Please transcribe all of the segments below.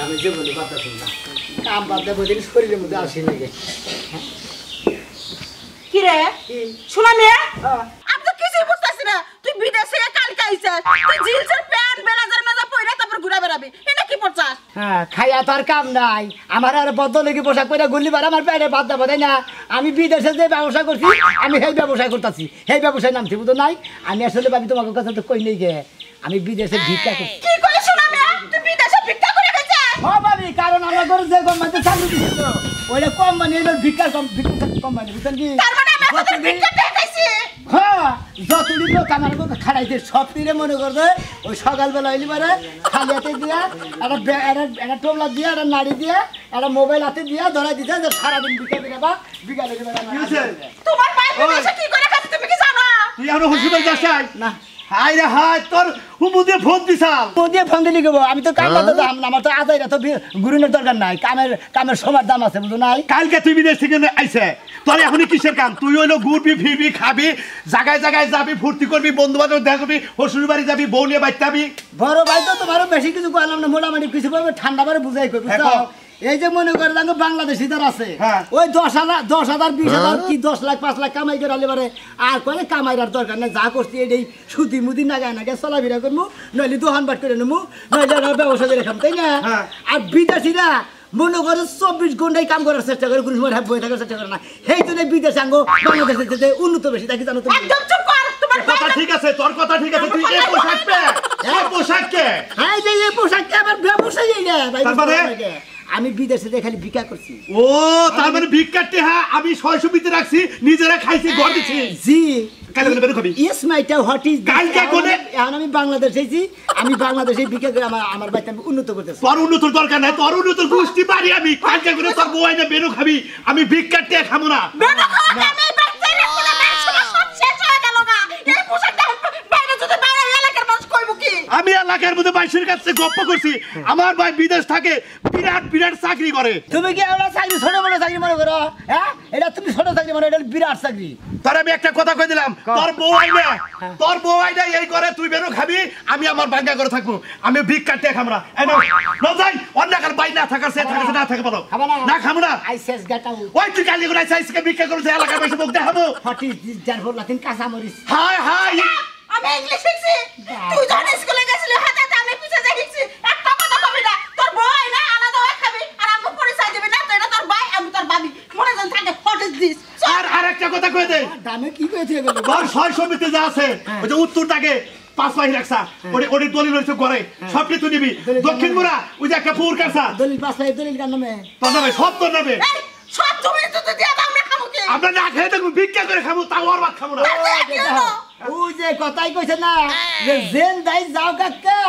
আমি যে বলি কথা শুন না কাম বাদ দেবো দিন শরীরের মধ্যে আসি নাকি কি রে শোনা মেয়ে আমি তো কিছুই বুঝতেছি না তুই বিদেশে কালকে আইছিস তুই জিন্সের প্যান্ট ব্লেজার মেজা পরে তারপর ঘুরে বেড়াবি এটা কি পড়ছাস হ্যাঁ খাইয়া তো আর কাম নাই আমার আর বদলেকি পোশাক পরে গুলি বার আমার পেটে বাদ দেবো তাই না আমি বিদেশে যে ব্যবসা করছি আমি সেই ব্যবসা করতেছি সেই ব্যবসায় নামছি বুঝো নাই আমি আসলে ভাবি তোমাকে কথা তো কই নেই গে আমি বিদেশে ভিক্ষা করছি কি করে শোনা মেয়ে তুই বিদেশে ভিক্ষা করে খাইছিস ও ভাবি কারণ আমার ঘরে যে কোম্পানিতে চালু দিছে তো ওইটা কোম্পানি হলো ভিক্ষা কোম্পানি বুঝছেন কি তার মানে আমি এখন ভিক্ষা পেয়ে খাইছি হ্যাঁ যতদিন লোক আমার খাড়াইছে সব তীরে মনে করবে ওই সকালবেলা হইলি পারে খালি হাতে দিয়া একটা টোপলা দিয়া একটা নাড়ি দিয়া একটা মোবাইল হাতে দিয়া ধরাই দিতে যে সারাদিন বিকা দিলে বা বিকালে তোমার ভাই বিদেশে কি করে খাইছে তুমি কি জানো তুই আমরা হসপিটাল যাস না হাই রে হাই তোর হুমু দিয়ে ফোন দিছাল ফোন দিয়ে ফোন দিলি গো আমি তো কাম করতে যাম না আমার তো আজাইরা তো গুরুনের দরকার নাই কামের সময় দাম আছে বুঝো নাই কালকে তুই বিদেশ থেকে আইছে তোর এখনই কিসের কাম তুই হইলো ঘুরবি ফিরবি খাবি জায়গায় জায়গায় যাবি ফুর্তি করবি বন্ধু বান্ধব দেখা করবি শ্বশুর বাড়ি যাবি বউ নিয়ে বাড়িতে যাবি বড় ভাই তো তোমারও বেশি কিছু করলাম না মোটামুটি কিছু করবে ঠান্ডা বারে বুঝাই করবি এই যে মনে করে দেখো বাংলাদেশি যারা আছে ওই 10,000 20,000 কি 10 লাখ 5 লাখ কামাই করে আলে পারে আর করে কামাইরার দরকার নাই যা করছি এই সুতি মুদি নাগায় নাগায় চলাফেরা করবো নইলে দোকান বাট করে নেবো নইলে ব্যবসা করে খাম তাই না আর বিদেশিরা মনে করে 24 ঘন্টায় কাম করার চেষ্টা করে কোনো সময় বই থাকার চেষ্টা করে না সেই জন্য বিদেশে আঙ্গো বাংলাদেশের উন্নত বেশি থাকি জানো তুমি একদম চুপ কর তোমার কথা ঠিক আছে তোর কথা ঠিক আছে তুই এই পোশাক পে এই পোশাক কে হ্যাঁ এই পোশাক কে আবার ব্যবসায়ী না ভাই তারপরে আমি বিদেশে খালি ভিক্ষা করছি ও তার মানে ভিক্ষাটি হ্যাঁ আমি 600 বিতে রাখছি নিজেরা খাইছি ঘর দিছি জি কালকে বলে বের খাবি ইয়েস মাইটা হোয়াট ইজ কালকে কোনে এখন আমি বাংলাদেশে আইছি আমি বাংলাদেশে ভিক্ষা করে আমার বাচ্চা আমি উন্নত করতেছি তোর উন্নতর দরকার নাই তোর উন্নতর গোষ্ঠী বাড়ি আমি কালকে করে তোর বউ আইনা বেরো খাবি আমি ভিক্ষাটি খামু না বেটা খাওয়া আমি বাচ্চা রাখবো না সময় সব শেষ হয়ে গেল গা এই পোশাকটা বাইরে যদি বাইরে এলাকার মানুষ কইব কি আমি এলাকার মধ্যে বাইশের কাছে গপ্প করছি আমার ভাই বিদেশ থাকে বিরাট বিরাট চাকরি করে তুমি কি আমরা চাকরি ছোট বড় চাকরি মনে করো হ্যাঁ এটা তুমি ছোট চাকরি মনে এটা বিরাট চাকরি তোর আমি একটা কথা কই দিলাম তোর বউ আইনা এই করে তুই বেরো খাবি আমি আমার বাঙ্গা করে থাকবো আমি ভিক্ষাটি খামরা এই নাও ন যাই অন্যকার বাই না থাকার সে থাকার না থাকে বলো না খামু না আইসেস গাটাও ওই তুই কালি করে আইসকে ভিক্ষা করতে এলাকার বসে মুখ দেখাবো হোয়াট ইজ দিস জারফর লাতিন কাঁচা মরিচ হাই হাই আমি ইংলিশ শিখছি তুই যখন স্কুলে গেছিলি হাতে আমি পিছে যাই শিখছি একটা কথা কবি না তোর বই না আলাদা হয়ে খাবি আর আমাকে পরিচয় দিবি না তো এটা তোর ভাই আমি তোর ভাবি মনে যেন থাকে হোয়াট ইজ দিস আর একটা কথা কই দে দামে কি কইতে গেল তোর 600 বিতে যা আছে ওই যে উত্তরটাকে 5 পাই রাখছা ওই দলিল হইছে করে সব কিছু নিবি দক্ষিণ মুরা ওই যে একটা পুর কাছা দলিল 5 পাই দলিল কার নামে তোর নামে সব তোর নামে সব তুমি তো দিয়া দাও আমরা খাবো কি আমরা না খেয়ে থাকবো ভিক্ষা করে খাবো তাও আর ভাত খাবো না ওই যে কথাই কইছে না যে জেন দাই যাও কাকা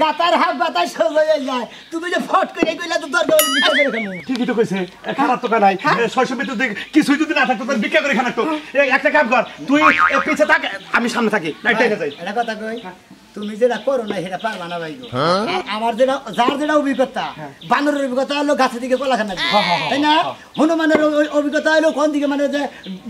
গাতার হাত বাতাই সব হয়ে যায় তুমি যে ফট করে কইলা তো দরকার হলে ভিক্ষা করে খামু ঠিকই তো কইছে খারাপ তো নাই 600 বিতে কিছুই যদি না থাকতো তাহলে ভিক্ষা করে খানা তো একটা কাম কর তুই পিছে থাক আমি সামনে থাকি নাইটাই যাই এটা কথা কই তুমি যেটা করো না সেটা পারবা না ভাই আমার যেটা যার যেটা অভিজ্ঞতা বানরের অভিজ্ঞতা হলো গাছের দিকে কলা খানা তাই না হনুমানের অভিজ্ঞতা হলো কোন দিকে মানে যে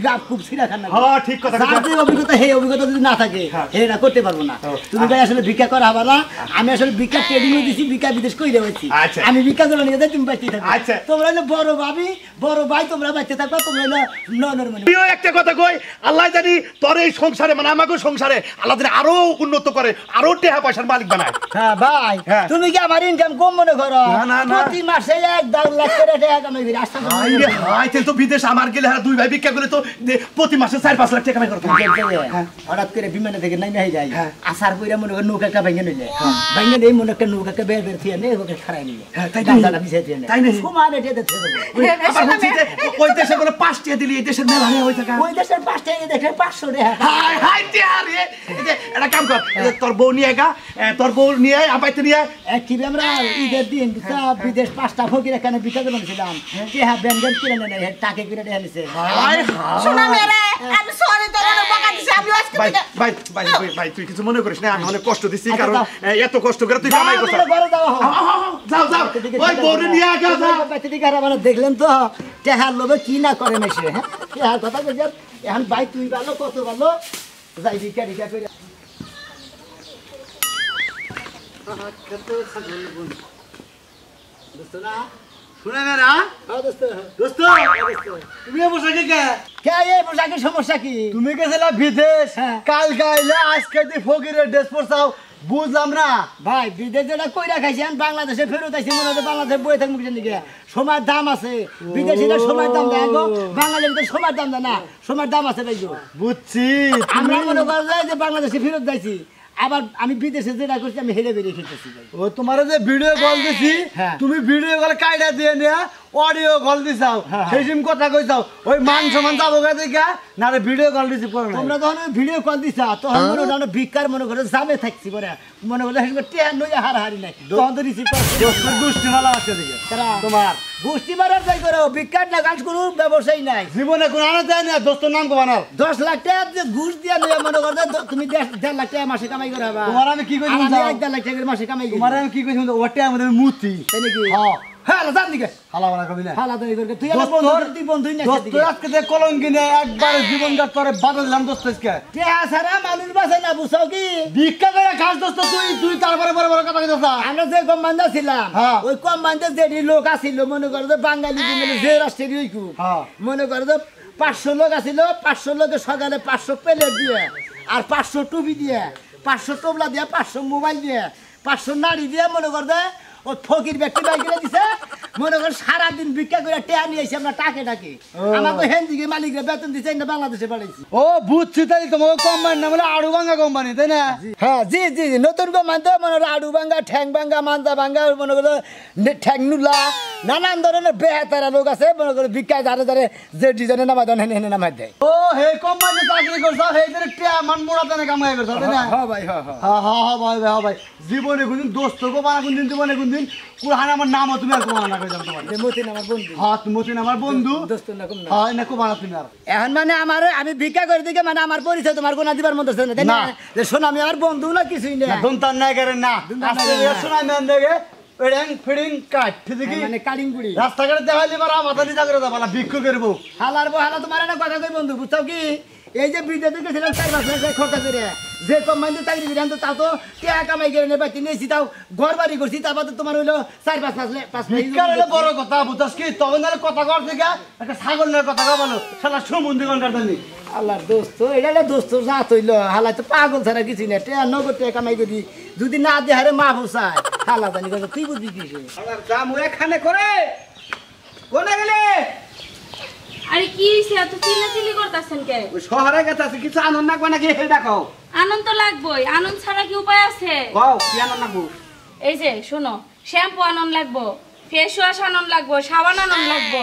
গাছ খুব ছিঁড়া খানা ঠিক কথা যার যে অভিজ্ঞতা সেই অভিজ্ঞতা যদি না থাকে সেটা করতে পারবো না তুমি ভাই আসলে ভিক্ষা করা হবে না আমি আসলে ভিক্ষা ট্রেনিং দিছি ভিক্ষা বিদেশ কইলে হয়েছি আমি ভিক্ষা করে নিয়ে যাই তুমি বাঁচতে থাকো তোমরা হলো বড় ভাবি বড় ভাই তোমরা বাঁচতে থাকবা তোমরা হলো ননের মানে একটা কথা কই আল্লাহ জানি তোর এই সংসারে মানে আমাকে সংসারে আল্লাহ জানি আরো উন্নত করে আরো টাকা পয়সার মালিক বানায় হ্যাঁ ভাই তুমি কি আমার ইনকাম কম মনে করো প্রতি মাসে 1 লাখ করে টাকা কামাই করি আস্তে হাই তেল তো বিদেশ আমার গেলে আর দুই ভাই ভিক্ষা করে তো প্রতি মাসে 4-5 লাখ টাকা কামাই করতে হঠাৎ করে বিমানে থেকে নাই নাই যায় আসার কইরা মনে করে নৌকা ভাঙে নিলে ভাঙে নেই মনে একটা নৌকা বের বের থিয়ে নেই ওকে খারাই নিলে তাই গাছাটা পিছিয়ে দিয়ে তাই না সমান এটা দেখতে আবার হচ্ছে যে ওই দেশে বলে 5 টাকা দিলি এই দেশের মেলা হয়ে থাকে ওই দেশের 5 টাকা দেখে 500 টাকা হাই হাই টিয়ারে এই যে এটা কাম কর তোর বউ নিয়ে গা তোর বউ নিয়ে আপাইতে নিয়ে কি আমরা ঈদের দিন বিদেশ 5টা ফকির এখানে বিকা করে নিয়েছিলাম যে হ্যাঁ ব্যঞ্জন কিনে নেয় টাকা কিনে নিয়ে নিছে হাই শোনা মেরে আমি সরি তোর অনেক বকা দিছি আমি আজকে ভাই ভাই ভাই তুই কিছু মনে করিস না আমি অনেক কষ্ট দিছি কারণ এত কষ্ট করে তুই কামাই করছিস যাও যাও ওই বউরে নিয়ে আগা যাও দিকে আর মানে দেখলেন তো টেহার লোভে কি না করে মেশে হ্যাঁ টেহার কথা কইছ এখন ভাই তুই ভালো কত ভালো যাই ভিক্ষা ভিক্ষা করে কত ছাগল বন্ধু দোস্ত না শুনে না দোস্ত দোস্ত তুমি এই পোশাকে কে কে এই পোশাকের সমস্যা কি তুমি গেছিলা বিদেশ হ্যাঁ। কাল গাইলে আজকে দি ফকিরের ড্রেস পরছাও বুঝলাম না ভাই বিদেশ যেটা কইরা খাইছি আমি বাংলাদেশে ফেরত আইছি মনে হচ্ছে বাংলাদেশে বই থাকবো কিছু নাকি সময়ের দাম আছে বিদেশিরা সময়ের দাম দেয় গো বাঙালির সময়ের দাম দেয় না সময়ের দাম আছে ভাই গো। বুঝছি আমরা মনে করা যায় যে বাংলাদেশে ফেরত যাইছি আবার আমি বিদেশে যেটা করছি আমি হেরে বেরিয়ে খেতেছি ভাই ও তোমার যে ভিডিও কল দিছি হ্যাঁ। তুমি ভিডিও কল কাইডা দিয়ে নিয়া অডিও কল দিছাও হ্যাঁ। সেই সিম কথা কইছাও ওই মান সমান যাবো গা দেখা না রে ভিডিও কল দিছি পরে তোমরা যখন ভিডিও কল দিছা তখন মনে হলো ভিক্ষার মনে করে জামে থাকছি পরে মনে হলো ট্রেন নই হারাহারি নাই তখন তো রিসিভ দোস্ত দুষ্টি ভালো আছে দিকে তোমার বুঝতে পারার যাই করো ভিক্ষার না গাছ কোনো ব্যবসায়ী নাই জীবনে কোন আনা দেয় না দোস্তর নাম কমানো 10 লাখ টাকা যে ঘুষ দিয়া নিয়ে মনে করো তুমি 1.5 লাখ টাকা মাসে কামাই করে হবা তোমার আমি কি কইছি আমি বুঝাও? 1.5 লাখ টাকা মাসে কামাই করি তোমার আমি কি কইছি ওটা আমাদের মুতি তাই নাকি হ্যাঁ হ্যাঁ জান দিকে হালা বালা কবি না হালা তাই করে তুই আমার বন্ধু তুই বন্ধুই না দোস্ত আজকে যে কলঙ্কি নিয়ে একবার জীবনটা তোরে বাদলাম দোস্ত আজকে টিয়া সারা মানুষ বাসে না বুঝাও কি ভিক্ষা করে খাস দোস্ত তুই তারপরে বড় বড় কথা কইতাছ আমরা যে কোম্পানিতে ছিলাম হ্যাঁ। ওই কোম্পানিতে যে লোক আছিল মনে করো যে বাঙালি বিঙ্গালি যে রাষ্ট্রের ওইকু হ্যাঁ। মনে করো যে 500 লোক আছিল 500 লোকে সকালে 500 প্লেট দিয়ে আর 500 টুপি দিয়ে 500 টোবলা দিয়ে 500 মোবাইল দিয়ে 500 নাড়ি দিয়ে মনে কর দে ও ফকির ব্যক্তি বাইকে দিছে মনে কর সারাদিন ভিক্ষা করে টেয়া নিয়ে এসে আমরা টাকে আমাকে হেন্দিকে মালিকরা বেতন দিছে না বাংলাদেশে পাঠাইছি ও বুঝছি তাই তোমাকে কোম্পানি নাম হলো আড়ুভাঙ্গা কোম্পানি তাই না হ্যাঁ জি জি জি নতুন কোম্পানি তো মনে হলো আডু ভাঙ্গা ঠ্যাং ভাঙ্গা মান্দা ভাঙ্গা মনে করো ঠ্যাং নুলা নানান ধরনের বেহাতারা লোক আছে মনে করো ভিক্ষায় ধারে ধারে যে ডিজাইনে নামাই দেন হেনে নামাই দেয় ও হে কোম্পানি চাকরি করছ হে যে টিয়া মান মোড়াতে না কামাই করছ তাই না হ্যাঁ ভাই হ্যাঁ হ্যাঁ হ্যাঁ হ্যাঁ ভাই হ্যাঁ ভাই জীবনে কোনদিন দোস্ত গো বানা কোনদিন জীবনে কোনদিন কুরহান আমার নামও তুমি আর কোমানা কই যাও তোমার মতিন আমার বন্ধু হ্যাঁ তুমি মতিন আমার বন্ধু দোস্ত না কম না হ্যাঁ না কোমানা তুমি আর এখন মানে আমার আমি ভিক্ষা করে দিকে মানে আমার পরিচয় তোমার কোনা দিবার মতো আছে না তাই না না। যে শোন আমি আমার বন্ধু না কিছুই না দন্তান নাই করে না দন্তান আজকে নাই করে না। শোনা মেন দেখে ফিডিং ফিডিং কাট ঠিক মানে কালিংগুড়ি রাস্তাঘাটে দেখাইলে পারা মাথা নিচা করে দাও ভিক্ষু করবো হালার হালা তোমার একটা কথা কই বন্ধু বুঝছো কি এই যে বিদেশে গেছিলাম 4 বছর খরচা করে যে কোম্পানিতে চাকরি করি আমি তো তাও তো টাকা কামাই করে নেবা নিয়েছি তাও ঘর বাড়ি করছি তারপর তো তোমার হইলো 4-5 ভিক্ষার হলে বড় কথা বুঝছস কি তখন আর কথা কর থেকে একটা ছাগলের কথা কো বলো শালা সুমন্দি গন্ডার দানি আল্লাহর দোস্ত এটা দোস্ত জাত হইলো হালা তো পাগল ছাড়া কিছু না টাকা নগদ টাকা কামাই করি যদি না দিয়ে হারে মা ফুসায় হালা জানি কথা তুই বুঝবি কি দাম এখানে করে কোনে গেলে আরে কি হইছে এত চিল্লাচিল্লি করতাছেন কে ওই শহরে গেছে আছে কিছু আনন্দ নাকবে নাকি এটা কও আনন্দ তো লাগবেই আনন্দ ছাড়া কি উপায় আছে কও কি আনন্দ নাকবো এই যে শোনো শ্যাম্পু আনন্দ লাগবো ফেস ওয়াশ আনন্দ লাগবো সাবান আনন্দ লাগবো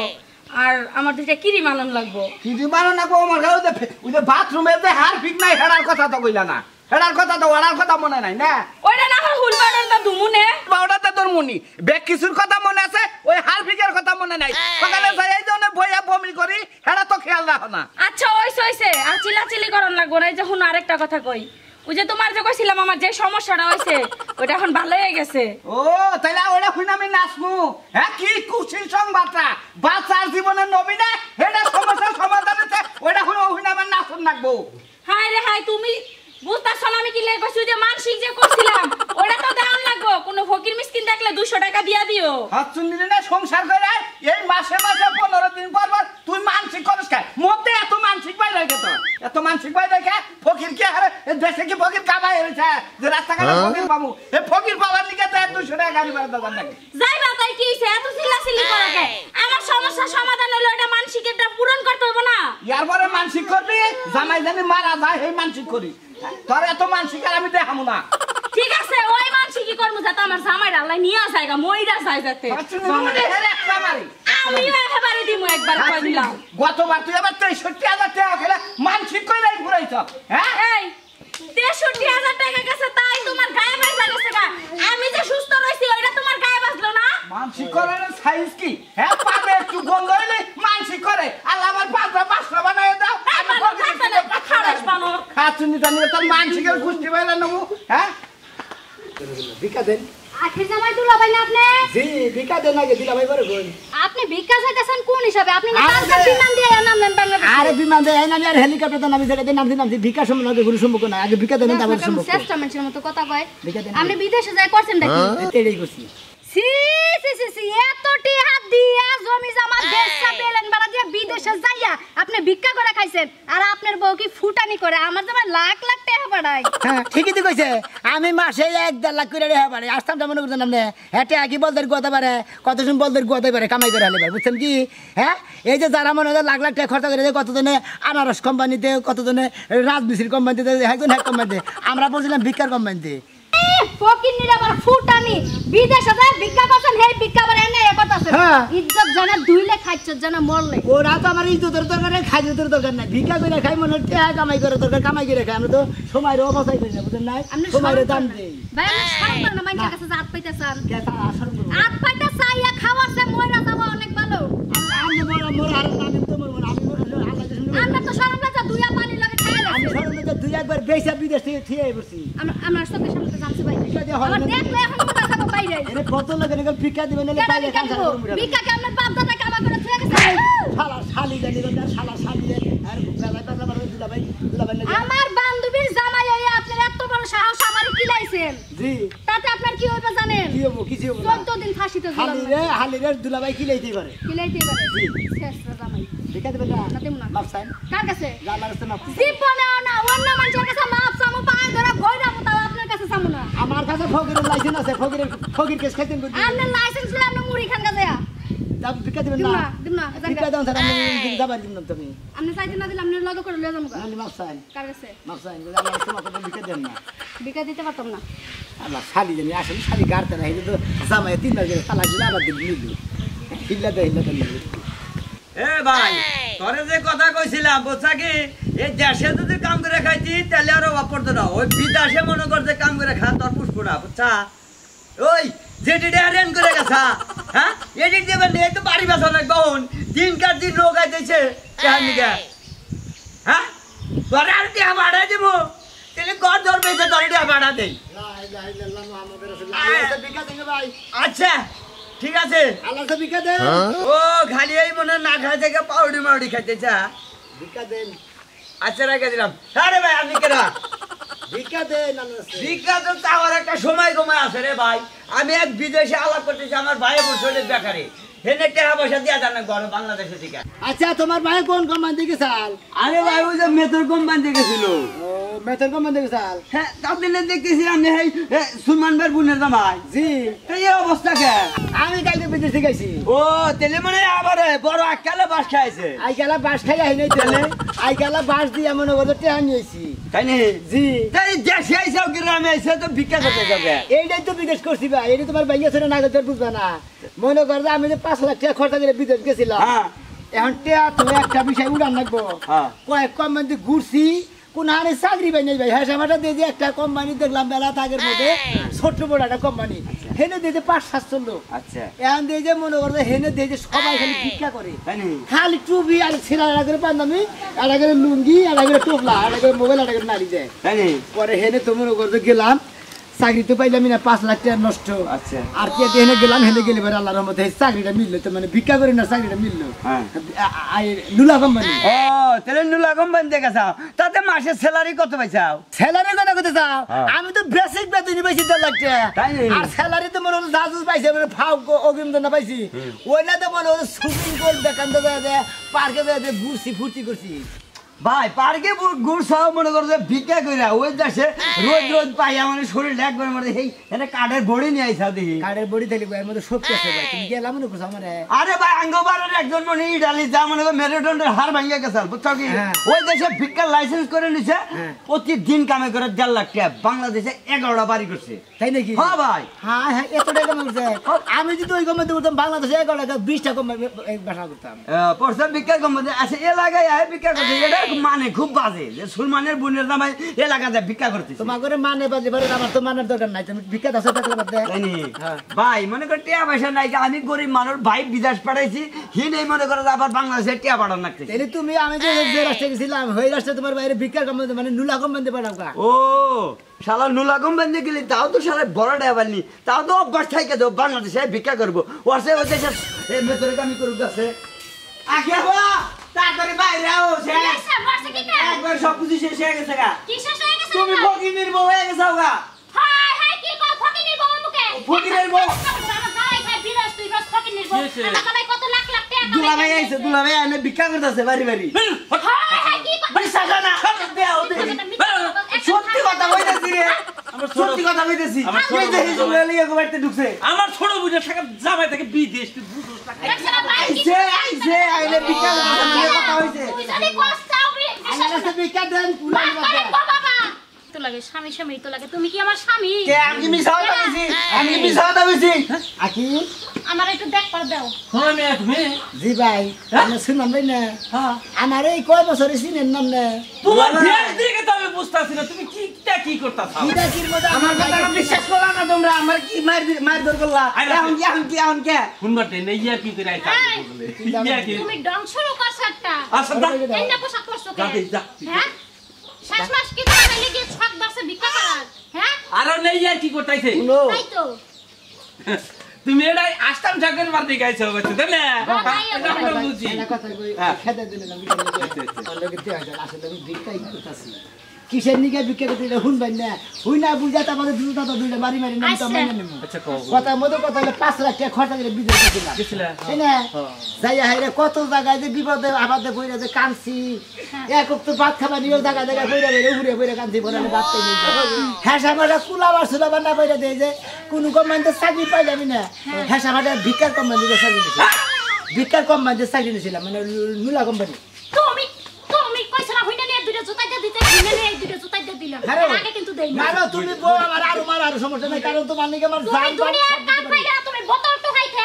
আর আমার দুইটা ক্রিম আনন্দ লাগবো কিন্তু মানো নাকবো আমার গায়ে ওই যে বাথরুমে যে হার ফিক নাই হেডার কথা তো কইলা না হেডার কথা তো ওড়ার কথা মনে নাই না ওইটা না হয় হুলবাড়ার দা দুমুনে বাউডাতে তোর মনি ব্যাগ কিছুর কথা মনে আছে ওই হার ফিকের কথা মনে নাই সকালে যাই এই জন্য বইয়া বমি করি হেডা তো খেয়াল রাখো না আচ্ছা হইছে আর চিল্লাচিল্লি করন লাগবো না এই যে হুন আরেকটা কথা কই ওই যে তোমার যে কইছিলাম আমার যে সমস্যাটা হইছে ওইটা এখন ভালো হয়ে গেছে ও তাইলে ওটা শুনে আমি নাচমু হ্যাঁ কি কুশিল সংবাদটা বাচ্চার জীবনের নবীনে হেডা সমস্যার সমাধান হচ্ছে ওটা শুনে আমার নাচন নাকবো হাই রে হাই তুমি বুঝতাছ না আমি কি লাই কইছি যে মানসিক যে করছিলাম ওটা তো দেওয়ান লাগবো কোন ফকির মিসকিন দেখলে 200 টাকা দিয়া দিও হাত চুন্দিলে না সংসার করে এই মাসে মাসে 15 দিন পর পর তুই মানসিক করিস কে মতে এত মানসিক পাই লাগে তো এত মানসিক পাই লাগে ফকির কি আরে দেশে কি ফকির কামাই হইছে যে রাস্তাঘাটে ফকির পাবো এই ফকির পাওয়ার লিগে তো 200 টাকা গাড়ি ভাড়া দাও নাকি যাইবা তাই কি হইছে এত চিল্লাচিল্লি করো কে আমার সমস্যা সমাধান হলো এটা মানসিকটা পূরণ করতে হবে না ইয়ার পরে মানসিক করবি জামাই জানি মারা যায় এই মানসিক করি তোর এত মানসিক আর আমি দেখামু না ঠিক আছে ওই মানসিকই করমু যাতে আমার জামাইরা আল্লাহ নিয়া যায়গা মইরা যায় যাতে আমিও একেবারে দিমু একবার কই দিলাম গতবার তুই আবার 63,000 টাকা খেলে মানসিক কইরাই ঘুরাইছ হ্যাঁ এই 63,000 টাকা গেছে তাই তোমার গায়ে বাজা গেছে গা আমি যে সুস্থ রইছি ওইটা তোমার গায়ে বাজলো না মানসিক করার সাইজ কি হ্যাঁ পাবে একটু গন্ধ হইলে মানসিক করে আল্লাহ আমার 5টা বানায় দাও আমি খারাপ বানো খাচুনি জানি তোর মানসিকের কুষ্টি বাইলা নেবো হ্যাঁ ভিক্ষা দেন আখের জামাই দুলাভাই না আপনি জি ভিক্ষা দেন আগে দিলা ভাই বড় কই আপনি ভিক্ষা চাইতেছেন কোন হিসাবে আপনি না আরে, কালকে বিমান দিয়ে নাম নেন বাংলাদেশে আরে বিমান দেয় আমি আর হেলিকপ্টার তো নামি যেটা নাম দিলাম ভিক্ষা সম্বন্ধে আগে গুরু সম্পর্ক না আগে ভিক্ষা দেন তারপর সম্পর্ক চেষ্টা মানুষের মতো কথা কয় ভিক্ষা দেন আপনি বিদেশে যাই করছেন নাকি এটাই করছি সি সি সি সি এত টিহা দিয়া জমি জমা দেশা পেলেন বাড়া দিয়া বিদেশে যাইয়া আপনি ভিক্ষা করে খাইছেন আর আপনার বউ কি ফুটানি করে আমার জামা লাখ লাখ টাকা বাড়াই হ্যাঁ ঠিকই তো কইছে আমি মাসে 1.5 লাখ করে রেহা পারে আসতাম মনে করতেন আপনি হেঁটে কি বলদের গোতে পারে কত শুন বলদের গোতে পারে কামাই করে হলে পারে বুঝছেন কি হ্যাঁ এই যে যারা মনে হয় লাখ লাখ টাকা খরচা করে কতজনে আনারস কোম্পানিতে কতজনে রাজমিস্ত্রি কোম্পানিতে একজন এক কোম্পানিতে আমরা বলছিলাম ভিক্ষার কোম্পানিতে ফকিন্নির আবার ফুটানি বিদেশে যায় ভিক্ষা করছেন হে ভিক্ষা করে এনে এ কথাছে হ্যাঁ। ইজ্জত জানা দুইলে খাইছ জানা মরলে ওরা তো আমার ইজ্জতের দরকার নেই খাইজতের দরকার নাই ভিক্ষা করে খাই মনে হচ্ছে কামাই করে দরকার কামাই করে খাই আমরা তো সময়ের অবস্থায় করি না বুঝলেন নাই আপনি সময়ের দাম দেই ভাই আমি শরম করে না মাইন্ডের কাছে হাত পাইতেছেন কেতা আসল করবো হাত পাইতে চাইয়া খাওয়াছে মইরা যাব অনেক ভালো আমি মোর আর আমি তো মোর আমি আল্লাহ আমরা তো শরম লাগা দুইয়া পানি লাগে খাই আমি আছে সরমে তো দুই একবার বেশা বিদেশ থেকে থিয়ে বসি আমরা চোখের সামনে তো যাচ্ছে ভাই ভিক্ষা দেওয়া হয় আমার না। দেখলে এখন মনে থাকো বাইরে এনে কত লাগে নাকি ভিক্ষা দিবেন নালে কেন পাইলে ভিক্ষা কাম দিব সারা ভিক্ষা কি আপনার বাপ দাদা কামা করে থুয়ে গেছে শালা শালি জানি না শালা শালি আর গালা গালা মারবে দুলা ভাই না আমার বান্ধবীর জামাই হইয়া আপনার এত বড় সাহস আমারে কিলাইছেন জি তাতে আপনার কি হইবে জানেন কি হবো কিছু হবো না 14 দিন ফাঁসিতে ঝুলানো হালি রে দুলা ভাই কি লইতেই পারে কিলাইতে পারে শেষ জামাই ভিক্ষা দিবেন না না দেব না মাপ চাই কার কাছে জানার কাছে মাপ জীবনে না অন্য মানুষের কাছে মাপ চামু পায় ধরে গয়রা তাও আপনার কাছে চামু না আমার কাছে ফকিরের লাইসেন্স আছে ফকির কেস খাইতেন কই আপনার লাইসেন্স লয়ে আপনি মুড়ি খান কাছে দাম ভিক্ষা দিবেন দিম না না দিম না ভিক্ষা দাও স্যার আমি যাবার দিন না তুমি আপনি চাইতে না দিলে আপনি লগে করে লয়ে যাবো আমি মাপ চাই কার কাছে মাপ চাই আমার কাছে মাপ ভিক্ষা দেন না বিকা দিতে পারতাম না আমার শালি জানি আসলে শালি গাড়তে না এই তো জামাই 3 মাস ধরে তালা দিলে আবার দিন নিলু হিল্লা দে নিলু এ ভাই তোরে যে কথা কইছিলাম বুঝছা কি এই দেশে যদি কাম করে খাইতি তাহলে আরো অভাব পড়তো না ওই বিদেশে মনে করছে কাম করে খা তোর পুষ্প না বুঝছা ওই যেটি আরেন করে গেছা হ্যাঁ এটি দেবেন এই তো বাড়ি বাসা নাই বহুন দিন কার দিন রোগ আইতেছে কেন গে হ্যাঁ তোরে আর টিয়া ভাড়া দিব তাহলে ঘর ধর বেঁচে তোর টিয়া ভাড়া দেই ভিক্ষা দেন ভাই আচ্ছা ঠিক আছে আল্লাহ তো ভিক্ষা দেন ও খালি এই মনে না খাই থেকে পাউডি মাউডি খাইতেছা ভিক্ষা দেন আচ্ছা রেখে দিলাম আরে ভাই আপনি কেনা ভিক্ষা দেন আল্লাহ ভিক্ষা তো চাওয়ার একটা সময় কমে আছে রে ভাই আমি এক বিদেশে আলাপ করতেছি আমার ভাই বসে বেকারে হেনে টাকা পয়সা দিয়া জানা ঘরে বাংলাদেশে থেকে আচ্ছা তোমার ভাই কোন কোম্পানি থেকে চাল আরে ভাই ওই যে মেথর কোম্পানি থেকে ছিল ও মেথর কোম্পানি থেকে চাল হ্যাঁ তাহলে দেখতেছি আমি এই সুলমান ভাই বোনের জামাই জি এই অবস্থা কে আমি কালকে বিদেশ থেকে আইছি ও তেলে মানে আবার বড় আকালে বাস খাইছে আই গেলা বাস খাই আই নাই তেলে আই গেলা বাস দিয়ে মনে করতে টেহা নিয়েছি তাই নি জি তাই দেশে আইসা গ্রামে আইসা তো ভিক্ষা করতে যাবে এইটাই তো বিদেশ করছি ভাই এটা তোমার ভাইয়া ছিল না তোর বুঝবে না মনে কর যে আমি যে 5 লাখ টাকা খরচা করে বিদেশ গেছিলাম হ্যাঁ এখন টেয়া তুমি একটা বিষয় উড়ান লাগবো হ্যাঁ কয়েক কোম্পানিতে ঘুরছি কোন হারে চাকরি পাই নাই ভাই হ্যাঁ সামাটা দিয়ে যে একটা কোম্পানি দেখলাম বেলা তাগের মধ্যে ছোট্ট বড় একটা কোম্পানি হেনে দিয়ে যে 5-700 লোক আচ্ছা এখন দিয়ে যে মনে করছে হেনে দিয়ে যে সবাই খালি ভিক্ষা করে তাই নি খালি টুপি আর ছিলা একটা করে পাঞ্জাবি একটা করে লুঙ্গি একটা করে টোপলা একটা করে মোবাইল একটা করে নাড়ি যায় তাই নি পরে হেনে তো মনে করতে গেলাম চাকরি তো পাইলাম না 5 লাখ টাকা নষ্ট আচ্ছা আর কে হেনে গেলাম হেনে গেলে পরে আল্লাহর রহমতে এই চাকরিটা মিললো তো মানে ভিক্ষা করে না চাকরিটা মিললো হ্যাঁ নুলা কোম্পানি ও তাহলে নুলা কোম্পানি দেখে চাও তাতে মাসের স্যালারি কত পাইছাও স্যালারি কথা কত চাও হ্যাঁ। আমি তো বেসিক বেতনই পাইছি 10 লাখ টাকা তাই নাকি? আর স্যালারি তো মনে হলো জাজুস পাইছে মানে ফাউ অগ্রিম না পাইছি ওইটা তো মনে হলো সুইমিং পুল দেখান তো যায় পার্কে যায় ঘুরছি ফুর্তি করছি ভাই পার্কে গুড় সব মনে করো যে ভিক্ষা কইরা ওই দেশে রোজ রোজ পাইয়া মানে শরীর একবার মানে এই এটা কাঠের বড়ি নিয়ে আইসাও দেখি কার্ডের বডি থাকলে এর মধ্যে শক্তি আছে ভাই তুমি গেলাম মনে করছো আমারে আরে ভাই আঙ্গবারের একজন মানে ইটালি যা মনে করো মেরুদণ্ডের হাড় ভাঙিয়া গেছে বুঝছো কি হ্যাঁ। ওই দেশে ভিক্ষার লাইসেন্স করে নিছে হ্যাঁ। প্রতিদিন কামে করে 1.5 লাখ টাকা বাংলাদেশে 11টা বাড়ি করছে তাই নাকি হ্যাঁ ভাই হ্যাঁ হ্যাঁ এত টাকা করছে আমি যদি ওই কোম্পানিতে করতাম বাংলাদেশে 11 টাকা 20 টাকা বাসা করতাম পরশা ভিক্ষার কোম্পানি আছে এলাকায় আয় ভিক্ষা করছে এটা মানে খুব বাজে যে সুলমানের বোনের জামাই এলাকাতে ভিক্ষা করতেছে তোমার করে মানে বাজে পারে আমার তো মানের দরকার নাই তুমি ভিক্ষা দাও টাকা বাদে তাই নি? হ্যাঁ। ভাই মনে কর টিয়া পয়সা নাই আমি গরিব মানুষ ভাই বিদেশ পাঠাইছি হি নেই মনে করো যে আবার বাংলাদেশে টিয়া পাঠান লাগতেছে তাহলে তুমি আমি যে রাষ্ট্রে গেছিলাম ওই রাষ্ট্রে তোমার বাইরে ভিক্ষার কোম্পানি মানে নুলা কোম্পানিতে পাঠাও কা ও শালা নুলা কোম্পানি গেলি তাও তো শালা বড় ড্রাইভার নি তাও তো অভ্যাস থাকে তো বাংলাদেশে ভিক্ষা করবো ওয়াসে ওই দেশে এই মেতরে কামি করুক আছে আগে বা তাড়াতাড়ি বাইরে আও সে বর্ষা কি কা একবার সব কিছু শেষ হয়ে গেছে গা কি শেষ হয়ে গেছে তুমি ফকিনের বউ হয়ে গেছো গা হায় হায় কি কও ফকিনির বউ মুখে ফকিরের বউ আমার গায়ে খাই বিরাস তুই আইছে কামাই কত লাখ লাখ টাকা দুলাভাই আইছে দুলাভাই আমি ভিক্ষা করতেছে বাড়ি বাড়ি বিশ্বাস হয় না দেও দে সত্যি কথা কইতেছি রে সত্যি কথা কইতেছি এই যে হিজুলে লিয়ে গোবাইতে ঢুকছে আমার ছোট বুঝে টাকা জামাই থেকে বিদেশ তুই বুঝছ না আইছে আইলে ভিক্ষা করতেছে কথা হইছে তুই যদি কষ্টাবি আল্লাহ ভিক্ষা দেন পুলান বাবা তো লাগে স্বামী স্বামী তো লাগে তুমি কি আমার স্বামী কে আমি মিছা কথা কইছি আমি মিছা কথা কইছি আকি আমার একটু দেখ পার দাও হ্যাঁ মেয়ে তুমি জি ভাই আমি শুনলাম ভাই না আমার এই কয় বছর চিনেন নাম না তোমার দেশ দিকে তো আমি বুঝতাছি না তুমি কি করতাছ কিটা কির মধ্যে আমার কথা বিশ্বাস করলা না তোমরা আমার কি মার দর করলা এখন কে শুনবার দেন ইয়া কি করে আইতা বলে ইয়া কি তুমি ডং শুরু করছ একটা আচ্ছা দা এন্ডা পোশাক পরছো কে যা হ্যাঁ শেষ মাস কি তোমার লাগি ছক দর্শে ভিক্ষা করার হ্যাঁ আর নেই ইয়া কি করতাইছে তাই তো তুমি এটাই আস্তাম ঠাকুর মারতে গাইছো বাচ্চা তাই না তাই আমরা বুঝি একটা কথা কই খেতে দিলেন আমি লোকে দেয়া যায় আসলে আমি ভিক্ষাই করতেছি কিসের নিকে ভিক্ষা করতে এটা হুনবেন না হুই না বুঝাতে আমাদের দুটা তো দুইটা মারি মারি নাম তো মাইনে নেব আচ্ছা কও কথার মধ্যে কথা হলে 5 লাখ টাকা খরচা করে বিদেশ গেছিলাম গেছিলা তাই না যাইয়া হাইরে কত জায়গায় যে বিপদে আবাদে কইরা যে কানছি এক তো ভাত খাবার নিয়েও জায়গা জায়গা কইরা বেরে উড়ে বেরে কানছি বলে ভাত খাই নেই হ্যাঁ সামাটা কুলাবার সুলাবার না পাইরা দেয় যে কোনো কোম্পানিতে চাকরি পাইলাম না হ্যাঁ সামাটা ভিক্ষার কোম্পানিতে চাকরি নিয়েছিলাম ভিক্ষার কোম্পানিতে চাকরি নিয়েছিলাম মানে নুলা কোম্পানি তুমি তুমি কইছলা হইনা নিয়ে দুটো জুতা দিয়ে দিতে হইনা নিয়ে দুটো জুতা দিয়ে দিলাম আগে কিন্তু দেই না না তুমি বউ আমার আর মার আর সমস্যা নাই কারণ তোমার নিকে আমার তুমি জান দুনিয়ার কাম কইরা তুমি বোতল তো খাইতে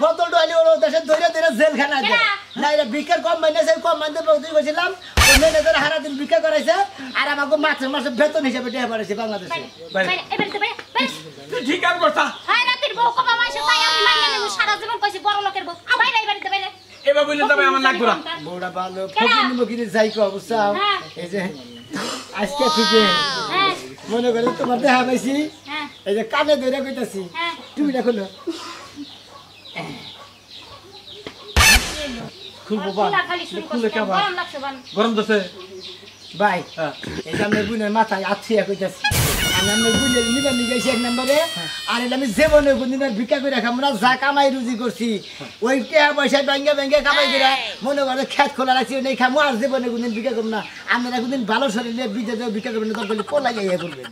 বোতল ডাইলে ওর দেশে ধরে ধরে জেলখানা দেয় না এটা ভিক্ষার কোম্পানি আছে কোম্পানিতে বউদি গেছিলাম ওই ম্যানেজার হারা দিন ভিক্ষা করাইছে আর আমাকে মাসে মাসে বেতন হিসাবে টাকা পাঠাইছে বাংলাদেশে এবারে তো তুই ঠিক কাম করতা হাই রাতের বউ কবা মাসে তাই আমি মাইনে নেব সারা জীবন কইছি বড় লোকের বউ বাইরে বাইরে বাইরে এবার বললে তবে আমার লাগবে না বউটা ভালো ফকির মুকিরে যাই কো অবস্থা এই যে আজকে থেকে মনে করে তোমার দেখা পাইছি এই যে কানে ধরে কইতাছি তুমি দেখো না খুলবো বা খুলে কে বা গরম লাগছে বান গরম দছে ভাই এই যে আমি বুনের মাথায় আছিয়া কইতাছি আমি আমি বুনের নিবার নিয়ে গেছি এক নম্বরে আর এটা আমি জীবনে কোনদিন ভিক্ষা করে রাখাম না যা কামাই রুজি করছি ওই টাকা পয়সা ব্যাঙ্গে ব্যাঙ্গে কামাই করে মনে করে খেত খোলা রাখছি নেই খামো আর জীবনে কোনদিন ভিক্ষা করব না আমরা কোনদিন ভালো শরীরে বিজে ভিক্ষা করবেন না তখন পোলাই গাইয়া করবেন